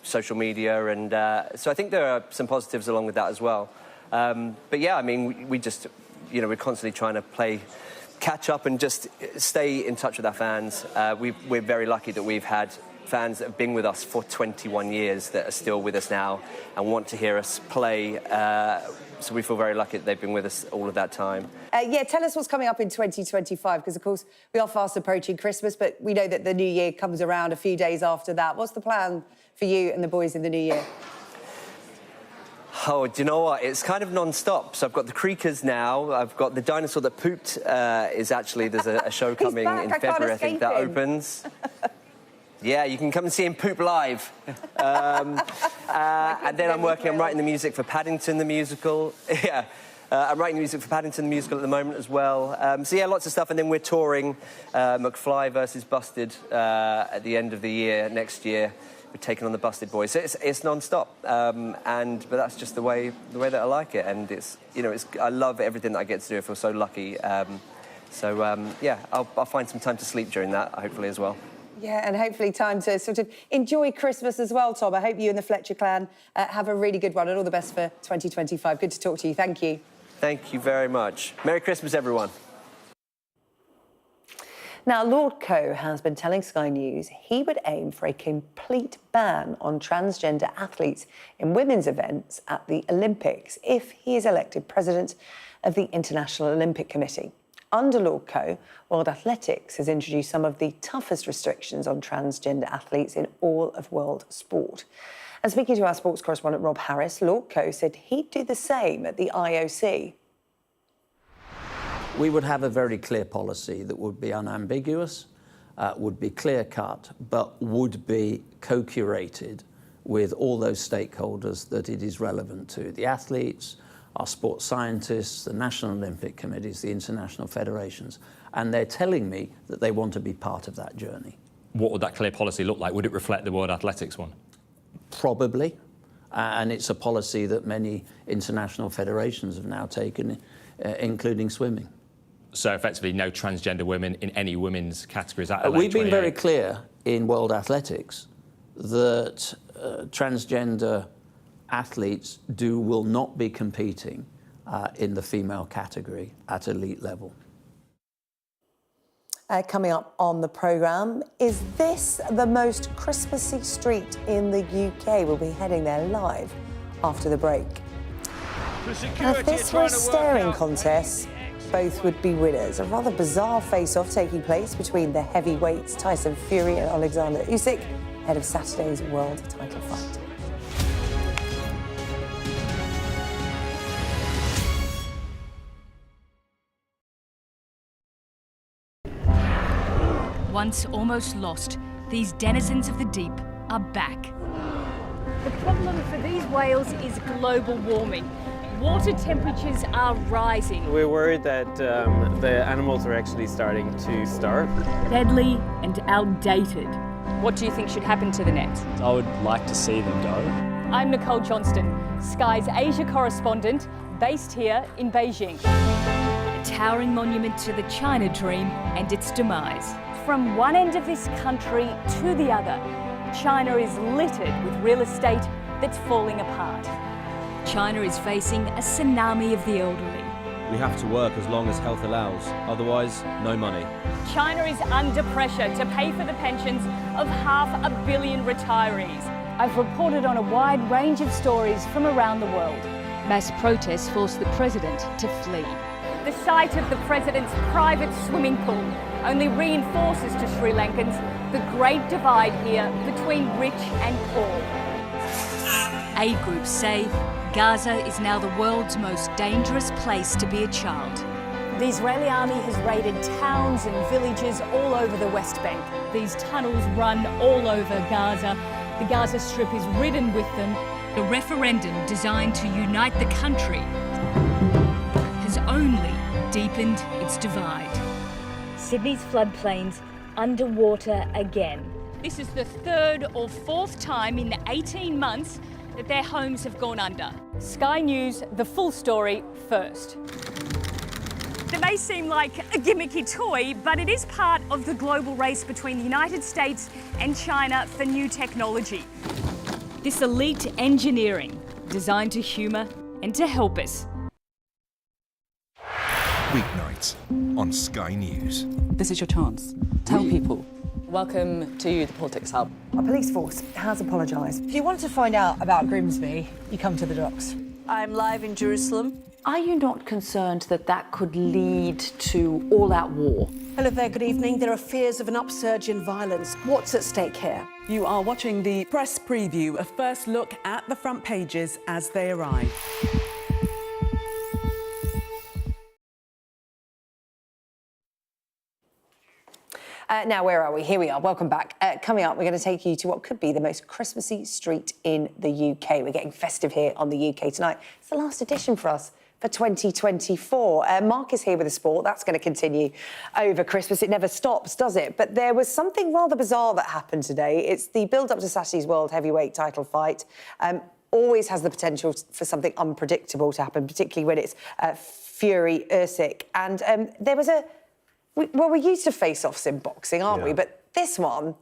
social media, and so I think there are some positives along with that as well. But yeah, I mean, we just, we're constantly trying to play catch up and just stay in touch with our fans. We're very lucky that we've had fans that have been with us for 21 years that are still with us now and want to hear us play. So we feel very lucky that they've been with us all of that time. Yeah, tell us what's coming up in 2025, because, of course, we are fast approaching Christmas, but we know that the New Year comes around a few days after that. What's the plan for you and the boys in the New Year? Oh, do you know what? It's kind of non-stop. So I've got the Creakers now. I've got the Dinosaur That Pooped. There's a show coming in February, I think, that opens. Yeah, you can come and see him poop live. And then I'm writing the music for Paddington the Musical. Yeah, I'm writing the music for Paddington the Musical at the moment as well. So yeah, lots of stuff. And then we're touring McFly versus Busted at the end of the year, next year. We're taking on the Busted Boys. So it's non-stop. But that's just the way that I like it. And I love everything that I get to do. I feel so lucky. Yeah, I'll find some time to sleep during that, hopefully, as well. Yeah, and hopefully time to sort of enjoy Christmas as well, Tom. I hope you and the Fletcher clan have a really good one, and all the best for 2025. Good to talk to you. Thank you. Thank you very much. Merry Christmas, everyone. Now, Lord Coe has been telling Sky News he would aim for a complete ban on transgender athletes in women's events at the Olympics if he is elected president of the International Olympic Committee. Under Lord Coe, World Athletics has introduced some of the toughest restrictions on transgender athletes in all of world sport. And speaking to our sports correspondent Rob Harris, Lord Coe said he'd do the same at the IOC. We would have a very clear policy that would be unambiguous, would be clear-cut, but would be co-curated with all those stakeholders that it is relevant to, the athletes, our sports scientists, the National Olympic Committees, the international federations, and they're telling me that they want to be part of that journey. What would that clear policy look like? Would it reflect the World Athletics one? Probably, and it's a policy that many international federations have now taken, including swimming. So effectively no transgender women in any women's categories at LA We've been 28. very clear in World Athletics that transgender athletes will not be competing in the female category at elite level. Coming up on the programme, is this the most Christmassy street in the UK? We'll be heading there live after the break. Now, if this were a staring contest, both would be winners. A rather bizarre face-off taking place between the heavyweights Tyson Fury and Alexander Usyk, ahead of Saturday's world title fight. Once almost lost, these denizens of the deep are back. The problem for these whales is global warming. Water temperatures are rising. We're worried that the animals are actually starting to starve. Deadly and outdated. What do you think should happen to the net? I would like to see them go. I'm Nicole Johnston, Sky's Asia correspondent, based here in Beijing. A towering monument to the China dream and its demise. From one end of this country to the other, China is littered with real estate that's falling apart. China is facing a tsunami of the elderly. We have to work as long as health allows, otherwise, no money. China is under pressure to pay for the pensions of 500 million retirees. I've reported on a wide range of stories from around the world. Mass protests forced the president to flee. The sight of the president's private swimming pool only reinforces to Sri Lankans the great divide here between rich and poor. Aid groups say Gaza is now the world's most dangerous place to be a child. The Israeli army has raided towns and villages all over the West Bank. These tunnels run all over Gaza. The Gaza Strip is ridden with them. The referendum designed to unite the country has only deepened its divide. Sydney's floodplains underwater again. This is the third or fourth time in the 18 months that their homes have gone under. Sky News, the full story first. It may seem like a gimmicky toy, but it is part of the global race between the United States and China for new technology. This elite engineering, designed to humour and to help us. Weeknights on Sky News. This is your chance. Tell people. Welcome to the Politics Hub. A police force has apologised. If you want to find out about Grimsby, you come to the docks. I'm live in Jerusalem. Are you not concerned that that could lead to all-out war? Hello there, good evening. There are fears of an upsurge in violence. What's at stake here? You are watching the press preview, a first look at the front pages as they arrive. Now, where are we? Here we are. Welcome back. Coming up, we're going to take you to what could be the most Christmassy street in the UK. We're getting festive here on the UK Tonight. It's the last edition for us for 2024. Mark is here with the sport. That's going to continue over Christmas. It never stops, does it? But there was something rather bizarre that happened today. It's the build-up to Saturday's World Heavyweight title fight. Always has the potential for something unpredictable to happen, particularly when it's Fury, Usyk. And there was we're used to face-offs in boxing, aren't we? But this one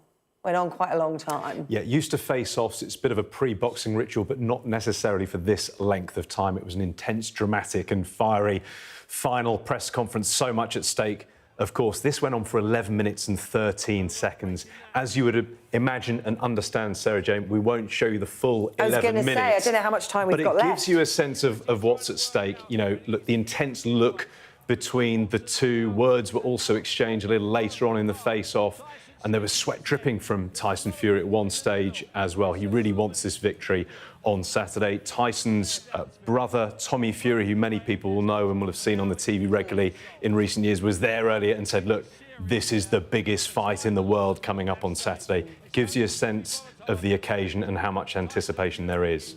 went on quite a long time. Yeah, used to face-offs. It's a bit of a pre-boxing ritual, but not necessarily for this length of time. It was an intense, dramatic and fiery final press conference, so much at stake. Of course, this went on for 11 minutes and 13 seconds. As you would imagine and understand, Sarah-Jane, we won't show you the full 11 minutes. I was going to say, I don't know how much time we've got left. But it gives you a sense of what's at stake. You know, look, the intense look between the two. Words were also exchanged a little later on in the face-off, and there was sweat dripping from Tyson Fury at one stage as well. He really wants this victory on Saturday. Tyson's brother, Tommy Fury, who many people will know and will have seen on the TV regularly in recent years, was there earlier and said, look, this is the biggest fight in the world coming up on Saturday. It gives you a sense of the occasion and how much anticipation there is.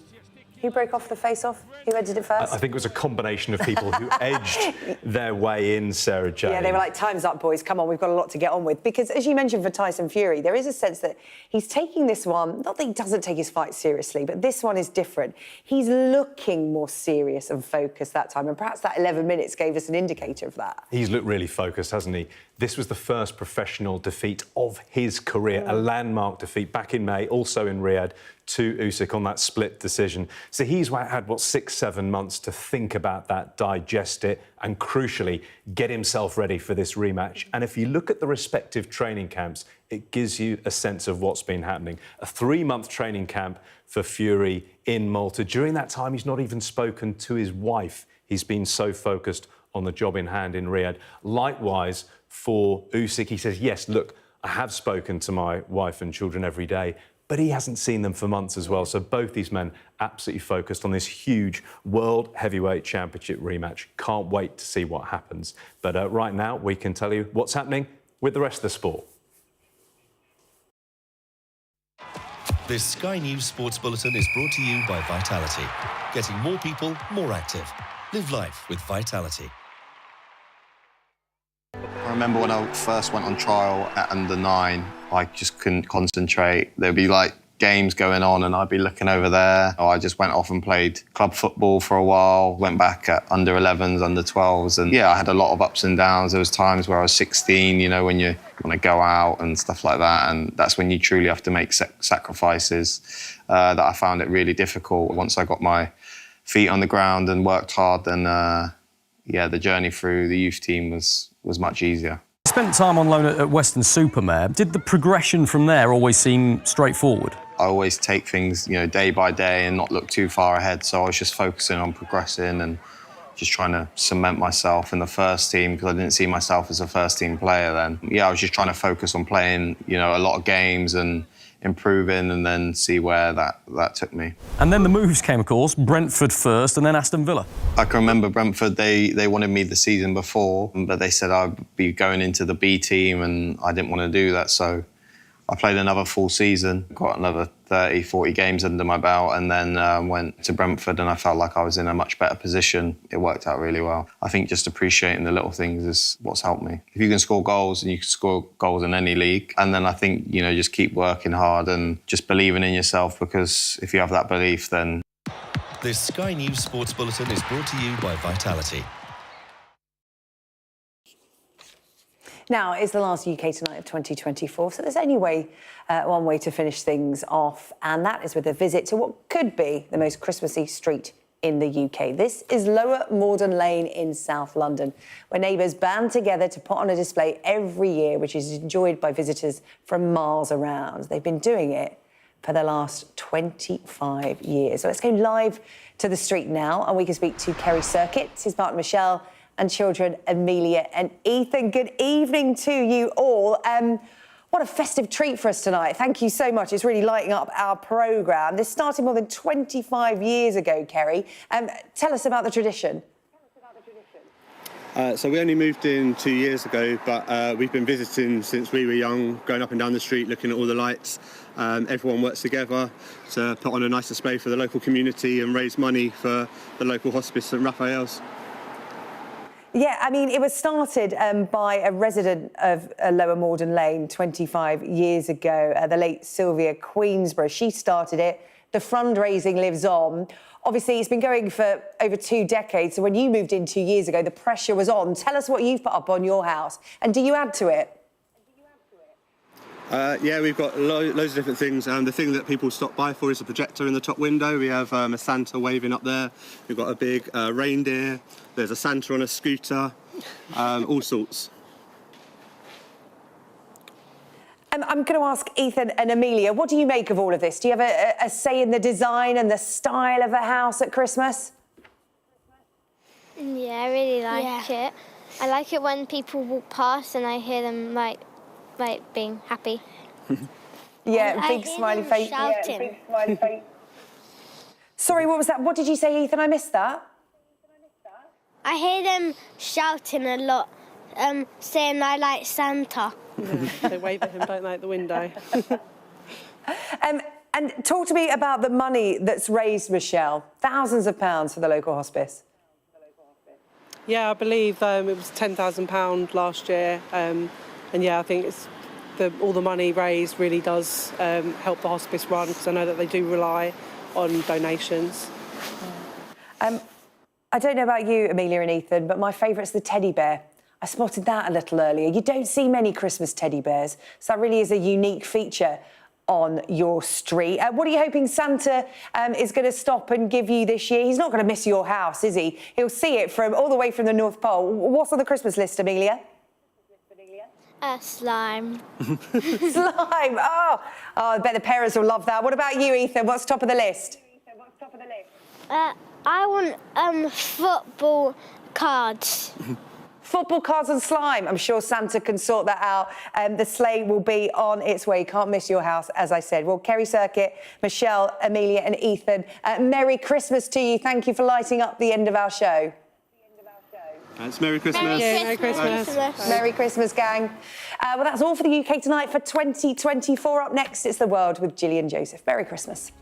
Who broke off the face-off? Who edged it first? I think it was a combination of people who edged their way in, Sarah-Jane. Yeah, they were like, time's up, boys. Come on, we've got a lot to get on with. Because, as you mentioned for Tyson Fury, there is a sense that he's taking this one, not that he doesn't take his fight seriously, but this one is different. He's looking more serious and focused that time, and perhaps that 11 minutes gave us an indicator of that. He's looked really focused, hasn't he? This was the first professional defeat of his career, a landmark defeat back in May, also in Riyadh, to Usyk on that split decision. So he's had, 6-7 months to think about that, digest it, and crucially, get himself ready for this rematch. And if you look at the respective training camps, it gives you a sense of what's been happening. A 3-month training camp for Fury in Malta. During that time, he's not even spoken to his wife. He's been so focused on the job in hand in Riyadh. Likewise, for Usyk, he says, yes, look, I have spoken to my wife and children every day, but he hasn't seen them for months as well. So both these men absolutely focused on this huge World Heavyweight Championship rematch. Can't wait to see what happens. But right now, we can tell you what's happening with the rest of the sport. This Sky News Sports Bulletin is brought to you by Vitality. Getting more people more active. Live life with Vitality. I remember when I first went on trial at under 9, I just couldn't concentrate. There'd be like games going on and I'd be looking over there. I just went off and played club football for a while, went back at under 11s, under 12s. And yeah, I had a lot of ups and downs. There was times where I was 16, you know, when you want to go out and stuff like that. And that's when you truly have to make sacrifices that I found it really difficult. Once I got my feet on the ground and worked hard, then yeah, the journey through the youth team was much easier. You spent time on loan at Western-super-Mare. Did the progression from there always seem straightforward? I always take things, you know, day by day and not look too far ahead. So I was just focusing on progressing and just trying to cement myself in the first team because I didn't see myself as a first-team player then. Yeah, I was just trying to focus on playing, you know, a lot of games and improving and then see where that took me. And then the moves came, of course, Brentford first and then Aston Villa. I can remember Brentford, they wanted me the season before, but they said I'd be going into the B team and I didn't want to do that, so I played another full season, got another 30, 40 games under my belt and then went to Brentford and I felt like I was in a much better position. It worked out really well. I think just appreciating the little things is what's helped me. If you can score goals and you can score goals in any league, and then I think, you know, just keep working hard and just believing in yourself because if you have that belief, then... This Sky News Sports Bulletin is brought to you by Vitality. Now, it's the last UK Tonight of 2024, so there's only one way to finish things off, and that is with a visit to what could be the most Christmassy street in the UK. This is Lower Morden Lane in South London, where neighbours band together to put on a display every year, which is enjoyed by visitors from miles around. They've been doing it for the last 25 years. So let's go live to the street now, and we can speak to Kerry Circuit, his partner Michelle, and children Amelia and Ethan. Good evening to you all. What a festive treat for us tonight. Thank you so much. It's really lighting up our programme. This started more than 25 years ago, Kerry. Tell us about the tradition. So we only moved in 2 years ago, but we've been visiting since we were young, going up and down the street, looking at all the lights. Everyone works together to put on a nice display for the local community and raise money for the local hospice, St Raphael's. Yeah, I mean, it was started by a resident of Lower Morden Lane 25 years ago, the late Sylvia Queensborough. She started it. The fundraising lives on. Obviously, it's been going for over 2 decades, so when you moved in 2 years ago, the pressure was on. Tell us what you've put up on your house, and do you add to it? Yeah, we've got loads of different things. The thing that people stop by for is a projector in the top window. We have a Santa waving up there. We've got a big reindeer. There's a Santa on a scooter, all sorts. I'm going to ask Ethan and Amelia, what do you make of all of this? Do you have a say in the design and the style of the house at Christmas? Yeah, I really like it. I like it when people walk past and I hear them like being happy. Yeah, big smiley face. Shouting. Yeah, big smiley face. Sorry, what was that? What did you say, Ethan? I missed that. I hear them shouting a lot, saying I like Santa. Yeah, they wave at him, don't they, at the window? And talk to me about the money that's raised, Michelle. Thousands of pounds for the local hospice. Yeah, I believe it was £10,000 last year. And yeah, I think it's all the money raised really does help the hospice run, because I know that they do rely on donations. I don't know about you, Amelia and Ethan, but my favourite's the teddy bear. I spotted that a little earlier. You don't see many Christmas teddy bears, so that really is a unique feature on your street. What are you hoping Santa is going to stop and give you this year? He's not going to miss your house, is he? He'll see it from all the way from the North Pole. What's on the Christmas list, Amelia? Slime. Slime. Oh, I bet the parents will love that. What about you, Ethan? What's top of the list? I want football cards. Football cards and slime. I'm sure Santa can sort that out. The sleigh will be on its way. Can't miss your house, as I said. Well, Kerry Circuit, Michelle, Amelia and Ethan, Merry Christmas to you. Thank you for lighting up the end of our show. It's Merry Christmas. Merry Christmas. Merry Christmas, gang. Well, that's all for the UK Tonight for 2024. Up next, it's The World with Gillian Joseph. Merry Christmas.